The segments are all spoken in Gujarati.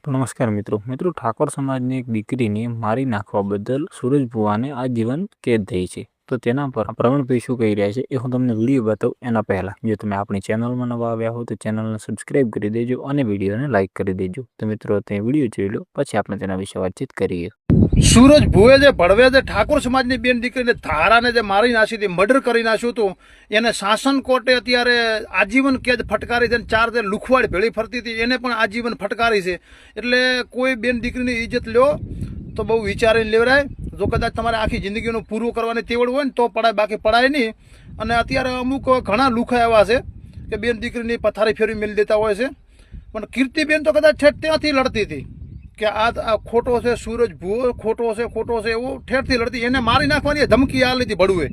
તો નમસ્કાર મિત્રો ઠાકોર સમાજની એક દીકરીને મારી નાખવા બદલ સુરજ ભુવાને આજીવન કેદ થઈ છે। તો તેના પર પ્રવીણભાઈ શું કહી રહ્યા છે એ હું તમને વિડીયો બતાવું એના પહેલા જો તમે આપણી ચેનલમાં નવા આવ્યા હો તો ચેનલને સબસ્ક્રાઇબ કરી દેજો અને વિડીયોને લાઇક કરી દેજો। તો મિત્રો તે વિડીયો જોઈ લો પછી આપણે તેના વિશે વાતચીત કરીએ। सूरज भुए जे भड़वे जे ठाकुर समाज ની બેન દીકરીને ધારાને જે મારી નાખી હતી, મર્ડર કરી નાખ્યું હતું, એને શાસન કોર્ટે અત્યારે આજીવન કેદ ફટકારી છે। 4 જે લુખવાડ ભેળી ફરતી હતી એને પણ આજીવન ફટકારી છે। એટલે કોઈ બેન દીકરીની ઇજ્જત લ્યો તો બહુ વિચારીને લેવરાય। જો કદાચ તમારે આખી જિંદગીનું પૂરું કરવાની તેવડ હોય ને તો પડાય, બાકી પડાય નહીં। અને અત્યારે અમુક ઘણા લુખા એવા છે કે બેન દીકરીની પથારી ફેરવી મેલી દેતા હોય છે, પણ કીર્તિબેન તો કદાચ ત્યાંથી લડતી હતી કે આ ખોટો છે, સૂરજ ભુવો ખોટો છે એવું ઠેરથી લડતી। એને મારી નાખવાની ધમકી આ લીધી ભડુએ,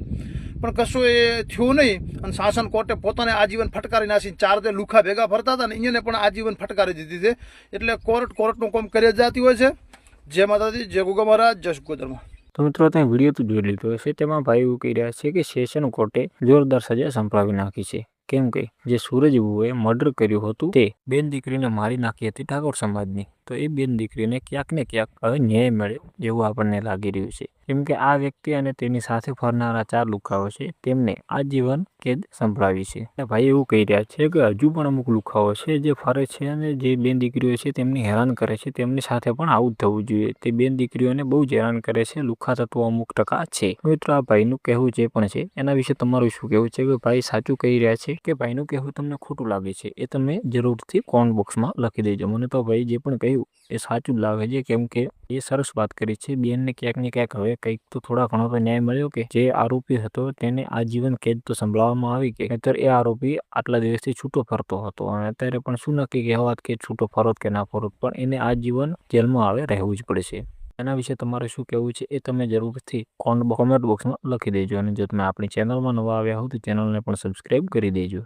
પણ કશું એ થયું નહીં। અને શાસન કોર્ટે પોતાને આજીવન ફટકારી નાખી। 4 જે લુખા ભેગા ફરતા હતા ને એને પણ આજીવન ફટકારી દીધી છે। એટલે કોર્ટનું કામ કરી જતી હોય છે। જય માતાજી, જય ગોગા મહારાજ, જય ગોદરમાં। તો મિત્રો તમે વિડીયો તો જોઈ લીધો હશે। તેમાં ભાઈ એવું કહી રહ્યા છે કે સેશન કોર્ટે જોરદાર સજા સંભળાવી નાખી છે, કેમ કે જે સૂરજ ભુવોએ મર્ડર કર્યું હતું તે બેન દીકરીને મારી નાખી હતી ઠાકોર સમાજની। તો એ બેન દીકરીને ક્યાંક ને ક્યાંક હવે ન્યાય મળે જેવું આપણને લાગી રહ્યું છે, કેમ કે આ વ્યક્તિ અને તેની સાથે ફરનારા 4 લુખાઓ છે તેમને આજીવન કેદ સંભળાવી છે। ભાઈ એવું કહી રહ્યા છે કે હજુ પણ અમુક લુખાઓ છે જે ફરે છે અને જે બેન દીકરીઓ છે તેમની હેરાન કરે છે, તેમની સાથે પણ આવું જ થવું જોઈએ। તે બેન દીકરીઓને બહુ જ હેરાન કરે છે। લુખા તત્વો અમુક ટકા છે। મિત્રો આ ભાઈનું કહેવું જે પણ છે એના વિશે તમારું શું કહેવું છે કે ભાઈ સાચું કહી રહ્યા છે કે ભાઈનું કહેવું તમને ખોટું લાગે છે, એ તમે જરૂરથી કોમેન્ટ બોક્સમાં લખી દેજો। મને તો ભાઈ જે પણ કહ્યું એ સાચું લાગે છે, કેમ કે એ સરસ વાત કરી છે। બેનને ક્યાંક ને ક્યાંક હવે કંઈક તો થોડા ઘણો તો ન્યાય મળ્યો કે જે આરોપી હતો તેને આજીવન કેદ તો સંભળાવવામાં આવી કે નહીંતર એ આરોપી આટલા દિવસથી છૂટો ફરતો હતો અને અત્યારે પણ શું નક્કી કહેવાત કે છૂટો ફરોત કે ના ફરોત, પણ એને આજીવન જેલમાં આવે રહેવું જ પડશે। એના વિશે તમારે શું કહેવું છે એ તમે જરૂરથી કોમેન્ટ બોક્સમાં લખી દેજો। અને જો તમે આપણી ચેનલમાં નવા આવ્યા હો તો ચેનલને પણ સબસ્ક્રાઇબ કરી દેજો।